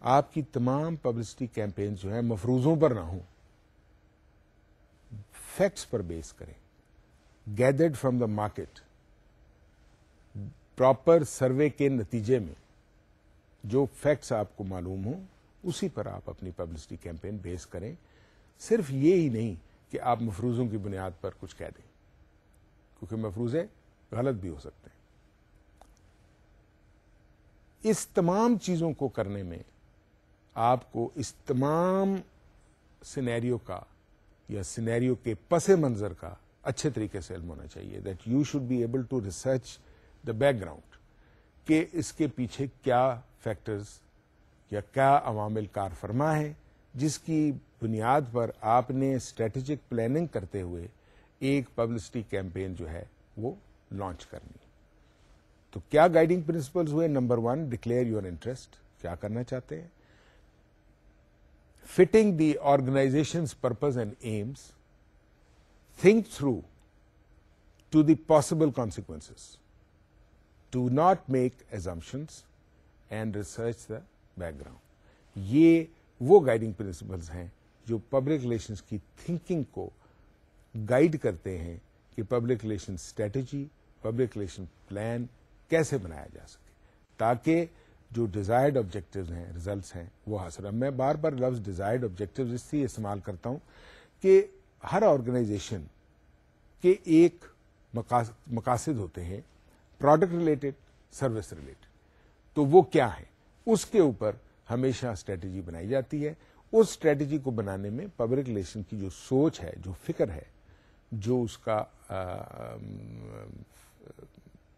آپ کی تمام پبلسٹی کیمپین جو ہیں مفروضوں پر نہ ہوں, فیکٹس پر بیس کریں. Gathered from the market, proper survey کے نتیجے میں جو فیکٹس آپ کو معلوم ہوں اسی پر آپ اپنی پبلسٹی کیمپین بیس کریں. صرف یہ ہی نہیں کہ آپ مفروضوں کی بنیاد پر کچھ کہہ دیں, کیونکہ مفروضے غلط بھی ہو سکتے ہیں. اس تمام چیزوں کو کرنے میں آپ کو اس تمام سینیریو کا یا سینیریو کے پس منظر کا اچھے طریقے سے علم ہونا چاہیے. That you should be able to research the background, کہ اس کے پیچھے کیا فیکٹرز یا کیا عوامل کار فرما ہیں جس کی بنیاد پر آپ نے اسٹریٹجک پلاننگ کرتے ہوئے ایک پبلسٹی کیمپین جو ہے وہ لانچ کرنی. تو کیا گائیڈنگ پرنسپلز ہوئے؟ نمبر 1 ڈکلیئر یور انٹرسٹ, کیا کرنا چاہتے ہیں. Fitting the organisation's purpose and aims, think through to the possible consequences, do not make assumptions and research the background. یہ وہ گائیڈنگ پرنسپلز ہیں جو پبلک ریلیشنز کی تھنکنگ کو گائیڈ کرتے ہیں کہ public relation strategy, public relation plan کیسے بنایا جا سکے تاکہ جو ڈیزائرڈ آبجیکٹیوز ہیں, ریزلٹس ہیں, وہ حاصل. میں بار بار لفظ ڈیزائرڈ آبجیکٹیوز اس لیے استعمال کرتا ہوں کہ ہر آرگنائزیشن کے ایک مقاصد ہوتے ہیں, پروڈکٹ ریلیٹڈ, سروس ریلیٹڈ. تو وہ کیا ہے, اس کے اوپر ہمیشہ اسٹریٹجی بنائی جاتی ہے. اس اسٹریٹجی کو بنانے میں پبلک ریلیشن کی جو سوچ ہے, جو فکر ہے, جو اس کا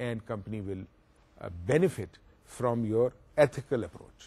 and company will benefit from your ethical approach।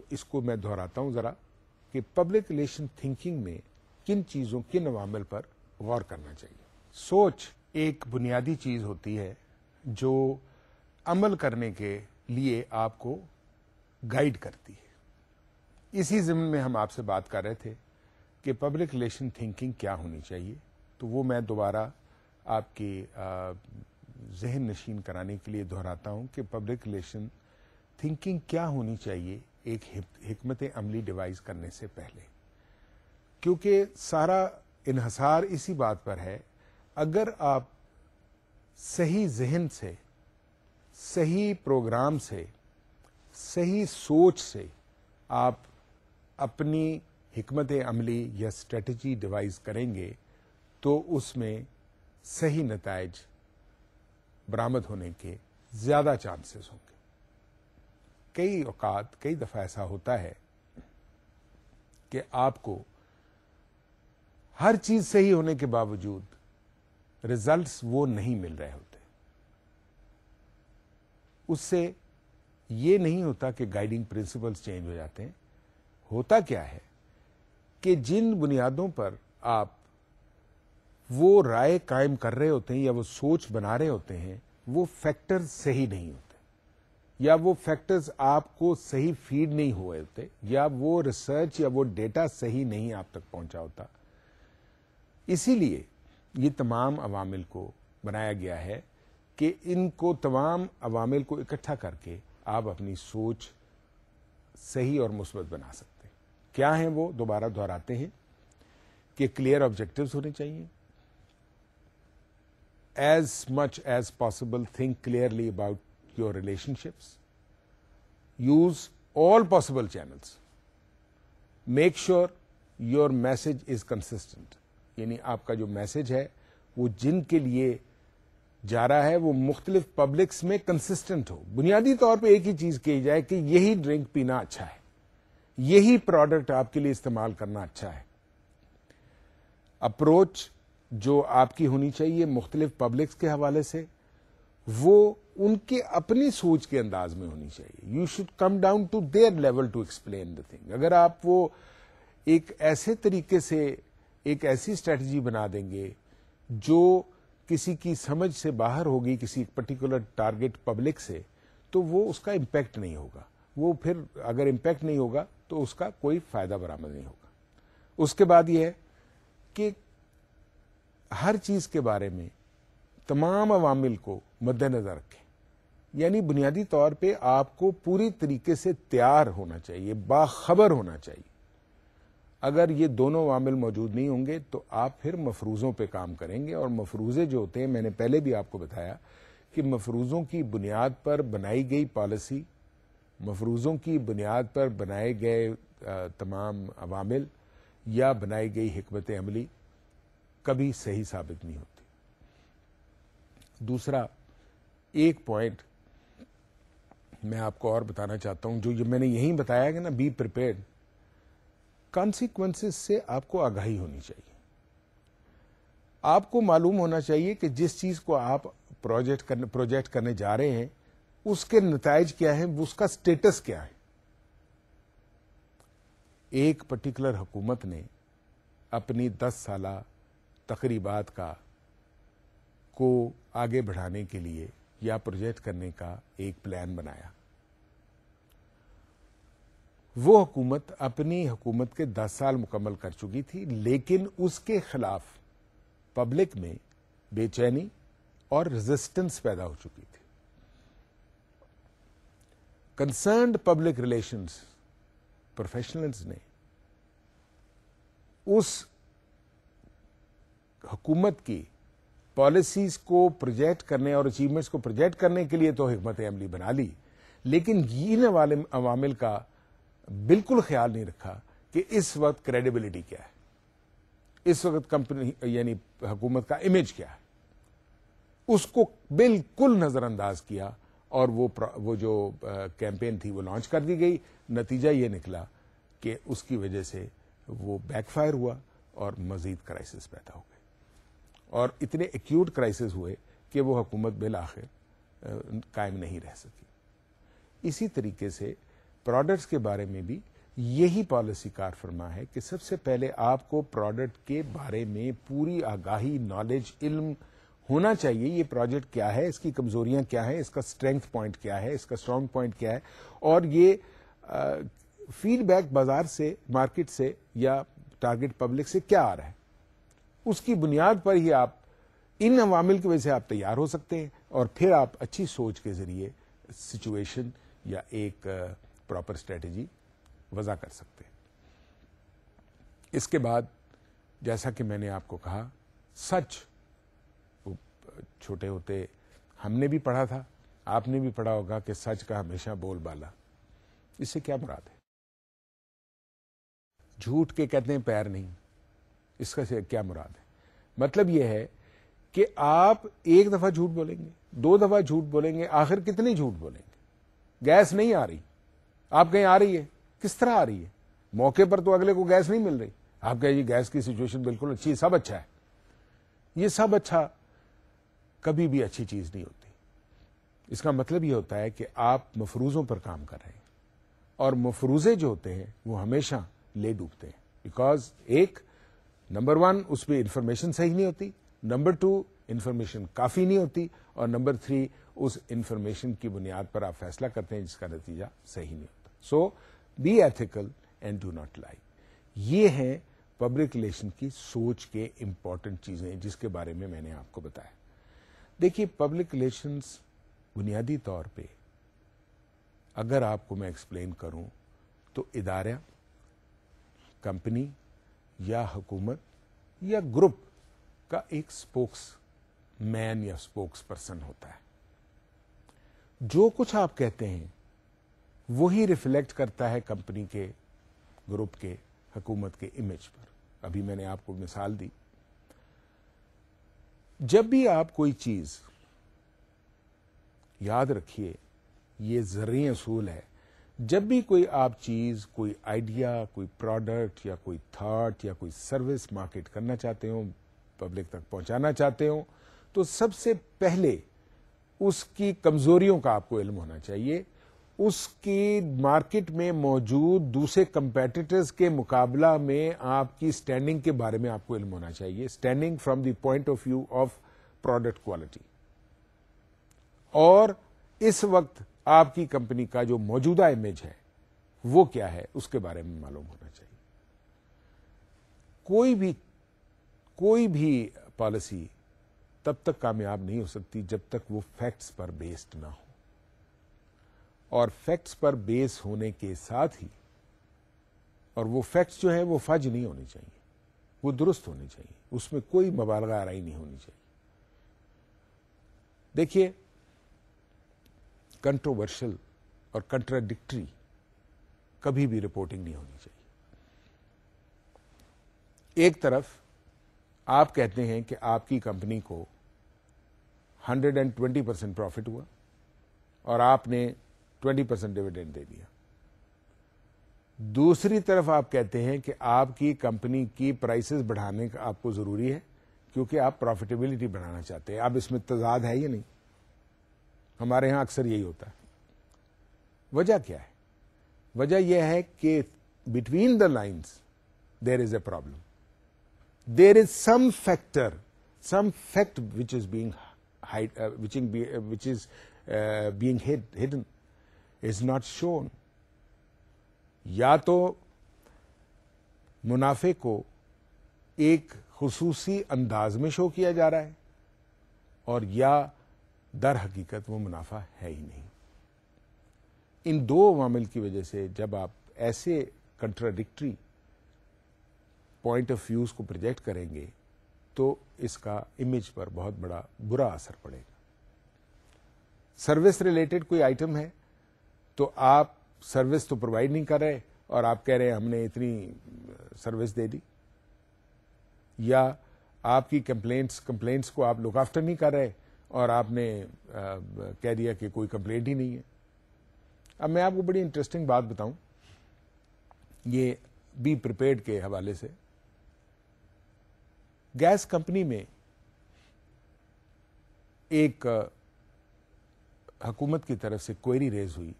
تو اس کو میں دہراتا ہوں ذرا کہ پبلک ریلیشن تھنکنگ میں کن چیزوں کن عوامل پر غور کرنا چاہیے. سوچ ایک بنیادی چیز ہوتی ہے جو عمل کرنے کے لیے آپ کو گائیڈ کرتی ہے. اسی ضمن میں ہم آپ سے بات کر رہے تھے کہ پبلک ریلیشن تھنکنگ کیا ہونی چاہیے, تو وہ میں دوبارہ آپ کی ذہن نشین کرانے کے لیے دہراتا ہوں کہ پبلک ریلیشن تھنکنگ کیا ہونی چاہیے ایک حکمت عملی ڈیوائز کرنے سے پہلے, کیونکہ سارا انحصار اسی بات پر ہے. اگر آپ صحیح ذہن سے, صحیح پروگرام سے, صحیح سوچ سے آپ اپنی حکمت عملی یا اسٹریٹجی ڈیوائز کریں گے تو اس میں صحیح نتائج برآمد ہونے کے زیادہ چانسز ہوں گے. کئی اوقات کئی دفعہ ایسا ہوتا ہے کہ آپ کو ہر چیز صحیح ہونے کے باوجود ریزلٹس وہ نہیں مل رہے ہوتے. اس سے یہ نہیں ہوتا کہ گائیڈنگ پرنسپلز چینج ہو جاتے ہیں. ہوتا کیا ہے کہ جن بنیادوں پر آپ وہ رائے قائم کر رہے ہوتے ہیں یا وہ سوچ بنا رہے ہوتے ہیں وہ فیکٹرز صحیح نہیں ہوتے, یا وہ فیکٹرز آپ کو صحیح فیڈ نہیں ہوئے ہوتے, یا وہ ریسرچ یا وہ ڈیٹا صحیح نہیں آپ تک پہنچا ہوتا. اسی لیے یہ تمام عوامل کو بنایا گیا ہے کہ ان کو تمام عوامل کو اکٹھا کر کے آپ اپنی سوچ صحیح اور مثبت بنا سکتے ہیں. کیا ہیں وہ؟ دوبارہ دہراتے ہیں کہ کلیئر آبجیکٹوز ہونے چاہیے. As much as possible think clearly about your relationships. Use all possible channels. Make sure your message is consistent. یعنی آپ کا جو میسج ہے وہ جن کے لیے جا رہا ہے وہ مختلف پبلکس میں کنسسٹنٹ ہو. بنیادی طور پہ ایک ہی چیز کہی جائے کہ یہی ڈرنک پینا اچھا ہے, یہی پروڈکٹ آپ کے لیے استعمال کرنا اچھا ہے. اپروچ جو آپ کی ہونی چاہیے مختلف پبلکس کے حوالے سے وہ ان کے اپنی سوچ کے انداز میں ہونی چاہیے. You should come down to their level to explain the thing. اگر آپ وہ ایک ایسے طریقے سے ایک ایسی اسٹریٹجی بنا دیں گے جو کسی کی سمجھ سے باہر ہوگی, کسی پرٹیکولر ٹارگٹ پبلک سے, تو وہ اس کا امپیکٹ نہیں ہوگا. وہ پھر اگر امپیکٹ نہیں ہوگا تو اس کا کوئی فائدہ برآمد نہیں ہوگا. اس کے بعد یہ ہے کہ ہر چیز کے بارے میں تمام عوامل کو مد نظر رکھیں. یعنی بنیادی طور پہ آپ کو پوری طریقے سے تیار ہونا چاہیے, باخبر ہونا چاہیے. اگر یہ دونوں عوامل موجود نہیں ہوں گے تو آپ پھر مفروضوں پہ کام کریں گے, اور مفروضے جو ہوتے ہیں میں نے پہلے بھی آپ کو بتایا کہ مفروضوں کی بنیاد پر بنائی گئی پالیسی, مفروضوں کی بنیاد پر بنائے گئے تمام عوامل یا بنائی گئی حکمت عملی کبھی صحیح ثابت نہیں ہوتی. دوسرا ایک پوائنٹ میں آپ کو اور بتانا چاہتا ہوں, جو میں نے یہیں بتایا کہ نا بی پریپیئرڈ. کانسیکوینسز سے آپ کو آگاہی ہونی چاہیے. آپ کو معلوم ہونا چاہیے کہ جس چیز کو آپ پروجیکٹ کرنے جا رہے ہیں اس کے نتائج کیا ہیں, اس کا سٹیٹس کیا ہے. ایک پرٹیکولر حکومت نے اپنی 10 سالہ تقریبات کو آگے بڑھانے کے لیے یا پروجیکٹ کرنے کا ایک پلان بنایا. وہ حکومت اپنی حکومت کے 10 سال مکمل کر چکی تھی, لیکن اس کے خلاف پبلک میں بے چینی اور ریزسٹنس پیدا ہو چکی تھی. کنسرنڈ پبلک ریلیشنز پروفیشنلز نے اس حکومت کی پالیسیز کو پروجیکٹ کرنے اور اچیومنٹس کو پروجیکٹ کرنے کے لیے تو حکمت عملی بنا لی, لیکن ان عوامل کا بالکل خیال نہیں رکھا کہ اس وقت کریڈیبلٹی کیا ہے, اس وقت کمپنی یعنی حکومت کا امیج کیا ہے. اس کو بالکل نظر انداز کیا اور وہ جو کیمپین تھی وہ لانچ کر دی گئی. نتیجہ یہ نکلا کہ اس کی وجہ سے وہ بیک فائر ہوا اور مزید کرائسس پیدا ہو گئے, اور اتنے ایکیوٹ کرائسس ہوئے کہ وہ حکومت بالآخر قائم نہیں رہ سکی. اسی طریقے سے پروڈکٹس کے بارے میں بھی یہی پالیسی کار فرما ہے کہ سب سے پہلے آپ کو پروڈکٹ کے بارے میں پوری آگاہی، نالج، علم ہونا چاہیے. یہ پروڈکٹ کیا ہے، اس کی کمزوریاں کیا ہیں، اس کا اسٹرینتھ پوائنٹ کیا ہے، اس کا اسٹرانگ پوائنٹ کیا ہے، اور یہ فیڈ بیک بازار سے، مارکیٹ سے یا ٹارگٹ پبلک سے کیا آ رہا ہے. اس کی بنیاد پر ہی آپ، ان عوامل کی وجہ سے آپ تیار ہو سکتے ہیں، اور پھر آپ اچھی سوچ کے ذریعے سچویشن یا ایک پراپر اسٹریٹجی وضع کر سکتے ہیں. اس کے بعد جیسا کہ میں نے آپ کو کہا، سچ. چھوٹے ہوتے ہم نے بھی پڑھا تھا، آپ نے بھی پڑھا ہوگا کہ سچ کا ہمیشہ بول بالا. اس سے کیا مراد ہے؟ جھوٹ کے کہتے ہیں پیر نہیں. اس کا کیا مراد ہے؟ مطلب یہ ہے کہ آپ ایک دفعہ جھوٹ بولیں گے، 2 دفعہ جھوٹ بولیں گے، آخر کتنے جھوٹ بولیں گے؟ گیس نہیں آ رہی، آپ کہیں آ رہی ہے، کس طرح آ رہی ہے؟ موقع پر تو اگلے کو گیس نہیں مل رہی، آپ کہیں جی گیس کی سچویشن بالکل اچھی ہے، سب اچھا ہے. یہ سب اچھا کبھی بھی اچھی چیز نہیں ہوتی. اس کا مطلب یہ ہوتا ہے کہ آپ مفروضوں پر کام کر رہے ہیں، اور مفروضے جو ہوتے ہیں وہ ہمیشہ لے ڈوبتے ہیں. بیکاز نمبر 1 اس پہ انفارمیشن صحیح نہیں ہوتی، نمبر 2 انفارمیشن کافی نہیں ہوتی، اور نمبر 3 اس انفارمیشن کی بنیاد پر آپ فیصلہ کرتے ہیں جس کا نتیجہ صحیح نہیں ہوتا. So be ethical and do not lie. یہ ہیں پبلک ریلیشن کی سوچ کے امپورٹنٹ چیزیں جس کے بارے میں نے آپ کو بتایا. دیکھیے، پبلک ریلیشنز بنیادی طور پہ اگر آپ کو میں ایکسپلین کروں تو ادارہ، کمپنی یا حکومت یا گروپ کا ایک سپوکس مین یا سپوکس پرسن ہوتا ہے. جو کچھ آپ کہتے ہیں وہی ریفلیکٹ کرتا ہے کمپنی کے، گروپ کے، حکومت کے امیج پر. ابھی میں نے آپ کو مثال دی. جب بھی آپ کوئی چیز، یاد رکھیے یہ زرعی اصول ہے، جب بھی کوئی آپ چیز، کوئی آئیڈیا، کوئی پروڈکٹ یا کوئی تھاٹ یا کوئی سروس مارکیٹ کرنا چاہتے ہو، پبلک تک پہنچانا چاہتے ہو، تو سب سے پہلے اس کی کمزوریوں کا آپ کو علم ہونا چاہیے. اس کی مارکیٹ میں موجود دوسرے کمپیٹیٹرز کے مقابلہ میں آپ کی اسٹینڈنگ کے بارے میں آپ کو علم ہونا چاہیے. Standing from the point of view of product quality. اور اس وقت آپ کی کمپنی کا جو موجودہ امیج ہے وہ کیا ہے، اس کے بارے میں معلوم ہونا چاہیے. کوئی بھی پالیسی تب تک کامیاب نہیں ہو سکتی جب تک وہ فیکٹس پر بیسڈ نہ ہو. اور فیکٹس پر بیس ہونے کے ساتھ ہی، اور وہ فیکٹس جو ہیں وہ فج نہیں ہونے چاہیے، وہ درست ہونے چاہیے، اس میں کوئی مبالغہ آرائی نہیں ہونی چاہیے. دیکھیے، کنٹروورشل اور کنٹراڈکٹری کبھی بھی رپورٹنگ نہیں ہونی چاہیے. ایک طرف آپ کہتے ہیں کہ آپ کی کمپنی کو 120% پروفٹ ہوا اور آپ نے 20% ڈویڈنڈ دے دیا. دوسری طرف آپ کہتے ہیں کہ آپ کی کمپنی کی پرائسز بڑھانے کا آپ کو ضروری ہے کیونکہ آپ پروفیٹیبلٹی بڑھانا چاہتے ہیں. اب اس میں تضاد ہے یا نہیں؟ ہمارے ہاں اکثر یہی ہوتا ہے. وجہ کیا ہے؟ وجہ یہ ہے کہ between the lines there is a problem. There is some factor, some fact which is being hidden, is not shown. یا تو منافع کو ایک خصوصی انداز میں شو کیا جا رہا ہے، اور یا در حقیقت وہ منافع ہے ہی نہیں. ان دو عوامل کی وجہ سے جب آپ ایسے کنٹراڈکٹری پوائنٹ آف ویوز کو پروجیکٹ کریں گے تو اس کا امیج پر بہت بڑا برا اثر پڑے گا. سروس ریلیٹڈ کوئی آئٹم ہے تو آپ سروس تو پرووائڈ نہیں کر رہے اور آپ کہہ رہے ہیں ہم نے اتنی سروس دے دی، یا آپ کی کمپلینٹس کو آپ لک آفٹر نہیں کر رہے اور آپ نے کہہ دیا کہ کوئی کمپلینٹ ہی نہیں ہے. اب میں آپ کو بڑی انٹرسٹنگ بات بتاؤں، یہ بی پریپیئرڈ کے حوالے سے. گیس کمپنی میں ایک حکومت کی طرف سے کوئری ریز ہوئی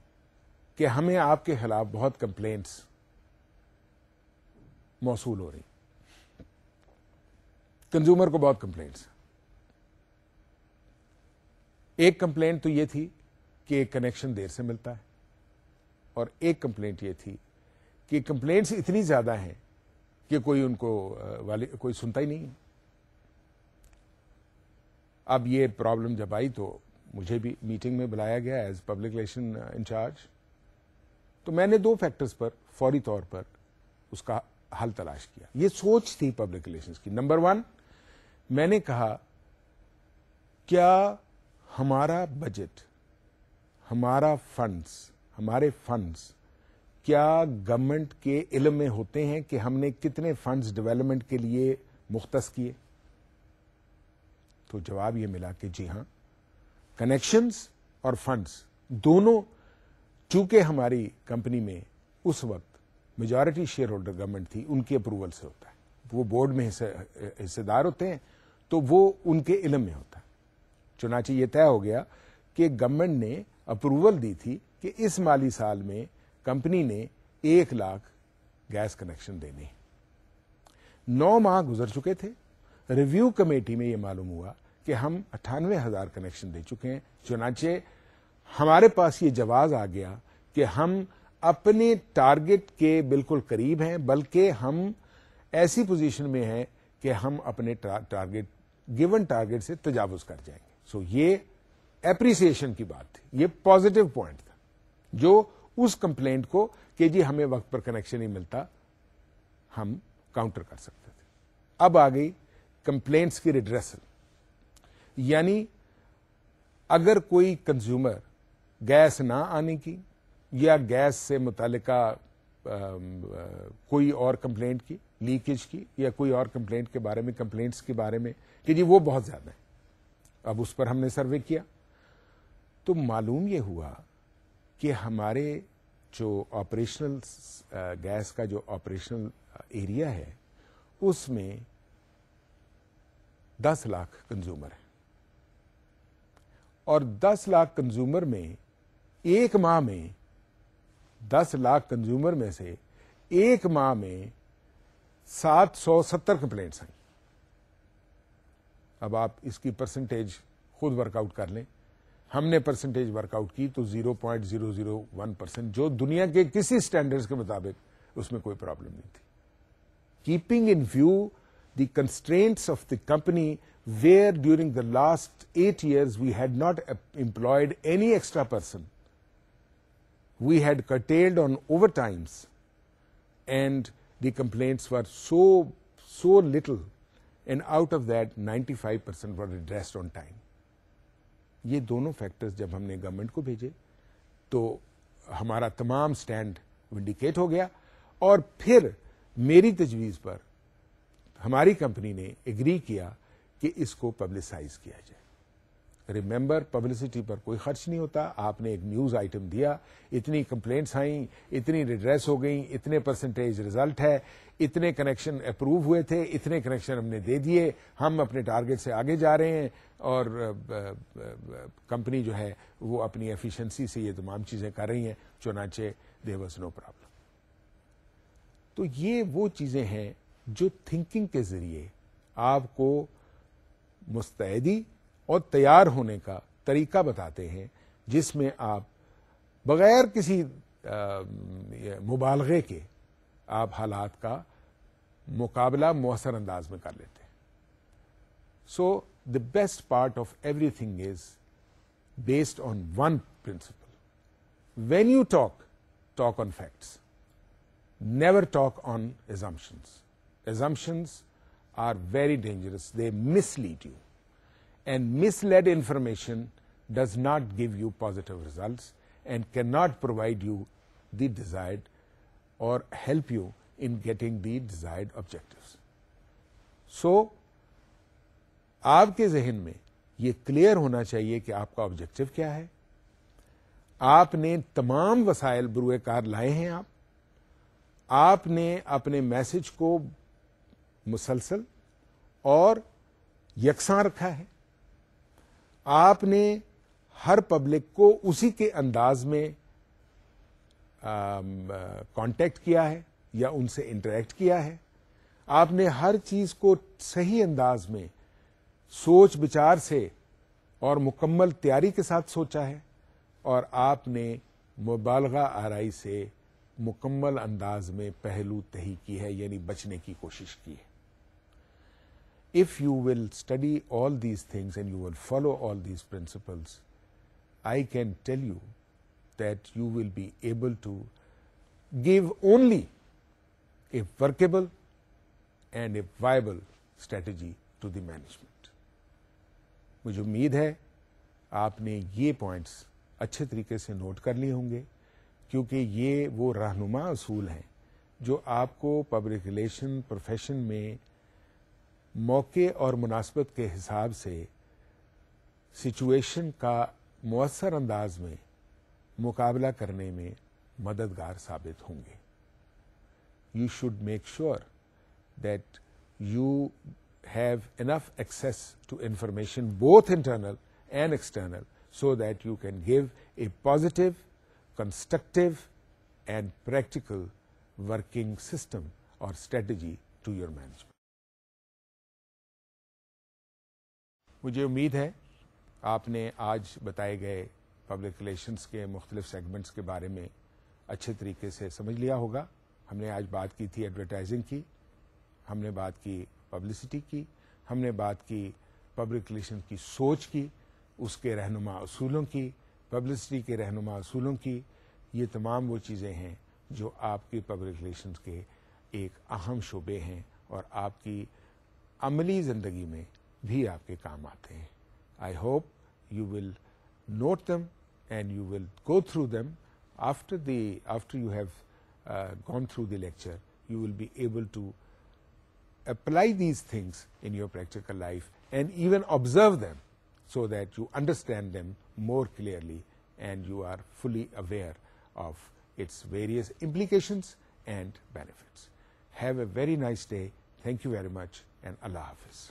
کہ ہمیں آپ کے خلاف بہت کمپلینٹس موصول ہو رہی، کنزیومر کو بہت کمپلینٹس. ایک کمپلینٹ تو یہ تھی کہ ایک کنیکشن دیر سے ملتا ہے، اور ایک کمپلینٹ یہ تھی کہ کمپلینٹس اتنی زیادہ ہیں کہ کوئی ان کو کوئی سنتا ہی نہیں. اب یہ پرابلم جب آئی تو مجھے بھی میٹنگ میں بلایا گیا ایز پبلک ریلیشن انچارج. تو میں نے 2 فیکٹرز پر فوری طور پر اس کا حل تلاش کیا. یہ سوچ تھی پبلک ریلیشنز کی. نمبر 1، میں نے کہا کیا ہمارا بجٹ، ہمارا فنڈز، ہمارے فنڈز کیا گورنمنٹ کے علم میں ہوتے ہیں کہ ہم نے کتنے فنڈز ڈیولپمنٹ کے لیے مختص کیے؟ تو جواب یہ ملا کہ جی ہاں، کنیکشنز اور فنڈز دونوں، چونکہ ہماری کمپنی میں اس وقت میجورٹی شیئر ہولڈر گورنمنٹ تھی، ان کی اپروول سے ہوتا ہے. وہ بورڈ میں حصے دار ہوتے ہیں تو وہ ان کے علم میں ہوتا ہے. چنانچہ یہ طے ہو گیا کہ گورنمنٹ نے اپروول دی تھی کہ اس مالی سال میں کمپنی نے 1 لاکھ گیس کنیکشن دینے. 9 ماہ گزر چکے تھے. ریویو کمیٹی میں یہ معلوم ہوا کہ ہم 98,000 کنیکشن دے چکے ہیں. چنانچہ ہمارے پاس یہ جواز آ گیا کہ ہم اپنے ٹارگٹ کے بالکل قریب ہیں، بلکہ ہم ایسی پوزیشن میں ہیں کہ ہم اپنے ٹارگٹ، گیون ٹارگٹ سے تجاوز کر جائیں گے. سو یہ اپریسیشن کی بات تھی، یہ پازیٹو پوائنٹ تھا جو اس کمپلینٹ کو کہ جی ہمیں وقت پر کنیکشن نہیں ملتا، ہم کاؤنٹر کر سکتے تھے. اب آ گئی کمپلینٹس کی ریڈریسل. یعنی اگر کوئی کنزیومر گیس نہ آنے کی یا گیس سے متعلقہ کوئی اور کمپلینٹ کی، لیکیج کی، یا کوئی اور کمپلینٹ کے بارے میں، کمپلینٹس کے بارے میں کہ جی وہ بہت زیادہ ہے، اب اس پر ہم نے سروے کیا تو معلوم یہ ہوا کہ ہمارے جو آپریشنل گیس کا جو آپریشنل ایریا ہے اس میں 10 لاکھ کنزیومر ہیں، اور 10 لاکھ کنزیومر میں ایک ماہ میں 10 لاکھ کنزیومر میں سے ایک ماہ میں 770 کمپلینٹس آئیں. اب آپ اس کی پرسنٹیج خود ورک آؤٹ کر لیں. ہم نے پرسنٹیج ورک آؤٹ کی تو 0.001%، جو دنیا کے کسی اسٹینڈرڈز کے مطابق اس میں کوئی پرابلم نہیں تھی. Keeping in view the constraints of the company, where during the last 8 years we had not employed any extra person. We had curtailed on overtimes, and the complaints were so little, and out of that 95% were addressed on time. یہ دونوں factors جب ہم نے government کو بھیجے تو ہمارا تمام سٹینڈ ونڈیکیٹ ہو گیا، اور پھر میری تجویز پر ہماری کمپنی نے ایگری کیا کہ اس کو پبلسائز کیا جائے. ریممبر، پبلسٹی پر کوئی خرچ نہیں ہوتا. آپ نے ایک نیوز آئٹم دیا، اتنی کمپلینٹس آئیں، اتنی ریڈریس ہو گئیں، اتنے پرسنٹیج ریزلٹ ہے، اتنے کنیکشن اپروو ہوئے تھے، اتنے کنیکشن ہم نے دے دیے، ہم اپنے ٹارگٹ سے آگے جا رہے ہیں، اور کمپنی جو ہے وہ اپنی ایفیشنسی سے یہ تمام چیزیں کر رہی ہیں. چنانچہ دیر واز نو پرابلم. تو یہ وہ چیزیں ہیں جو تھنکنگ کے ذریعے آپ کو مستعدی اور تیار ہونے کا طریقہ بتاتے ہیں، جس میں آپ بغیر کسی مبالغے کے آپ حالات کا مقابلہ مؤثر انداز میں کر لیتے ہیں. So the best part of everything is based on one principle. When you talk on facts, never talk on assumptions. Assumptions are very dangerous. They mislead you. And misled information does not give you positive results and cannot provide you the desired or help you in getting the desired objectives. So, آپ کے ذہن میں یہ clear ہونا چاہیے کہ آپ کا آبجیکٹو کیا ہے. آپ نے تمام وسائل بروئے کار لائے ہیں. آپ نے اپنے میسج کو مسلسل اور یکساں رکھا ہے. آپ نے ہر پبلک کو اسی کے انداز میں کانٹیکٹ کیا ہے یا ان سے انٹریکٹ کیا ہے. آپ نے ہر چیز کو صحیح انداز میں سوچ بچار سے اور مکمل تیاری کے ساتھ سوچا ہے, اور آپ نے مبالغہ آرائی سے مکمل انداز میں پہلو تہی کی ہے, یعنی بچنے کی کوشش کی ہے. If you will study all these things and you will follow all these principles, I can tell you that you will be able to give only a workable and a viable strategy to the management. مجھے امید ہے آپ نے یہ points اچھے طریقے سے note کر لیے ہوں گے, کیونکہ یہ وہ رہنما اصول ہیں جو آپ کو پبلک ریلیشن پروفیشن میں موقع اور مناسبت کے حساب سے سچویشن کا مؤثر انداز میں مقابلہ کرنے میں مددگار ثابت ہوں گے. You should make sure that you have enough access to information, both internal and external, so that you can give a positive, constructive and practical working system or strategy to your management. مجھے امید ہے آپ نے آج بتائے گئے public relations کے مختلف سیگمنٹس کے بارے میں اچھے طریقے سے سمجھ لیا ہوگا. ہم نے آج بات کی تھی ایڈورٹائزنگ کی, ہم نے بات کی پبلسٹی کی, ہم نے بات کی پبلک ریلیشن کی سوچ کی, اس کے رہنما اصولوں کی, پبلسٹی کے رہنما اصولوں کی. یہ تمام وہ چیزیں ہیں جو آپ کی پبلک ریلیشنز کے ایک اہم شعبے ہیں اور آپ کی عملی زندگی میں بھی آپ کے کام آتے ہیں. I hope you will note them and you will go through them. After you have gone through the lecture, you will be able to apply these things in your practical life and even observe them so that you understand them more clearly and you are fully aware of its various implications and benefits. Have a very nice day. Thank you very much and Allah Hafiz.